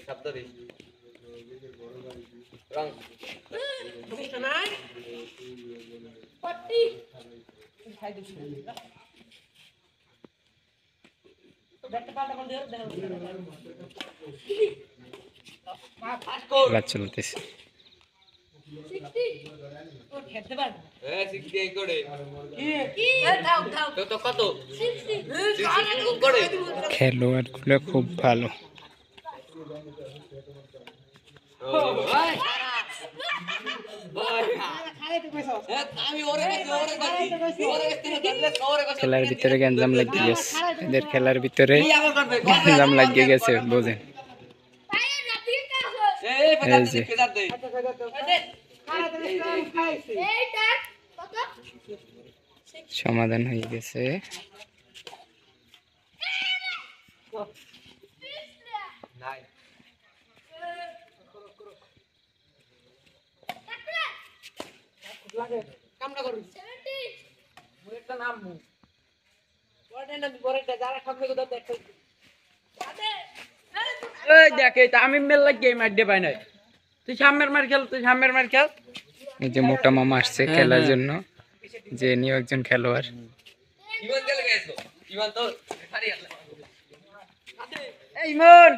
শব্দ দিই রং বুঝছ না পট্টি খাই দিছ ব্যাটটা পাল্টা করে দাও খেলা চলতেছে। 60 ও খেলতে পারবে 60 এই করে কি দাও দাও তো কত 60 করে খেলোয়াড়গুলো খুব ভালো। খেলার ভিতরে গ্যাঞ্জাম লাগিয়ে গেছে, এদের খেলার ভিতরে গ্যাঞ্জাম লাগিয়ে গেছে বোঝেন। এই যে সমাধান হয়ে গেছে। কামটা করুন 70 মুইটা নাম মু পড়ে না পরেটা যারা খাবে কত দেখো এই দেখে তা আমি মেল লাগিয়ে মার দে পাই না তুই সামনের মার খেল এই যে মোটা মামা আসছে খেলার জন্য, যে নিয়ে একজন খেলোয়াড়। ইমান চলে গেছো ইমান তো হারিয়ে গেল এই ইমান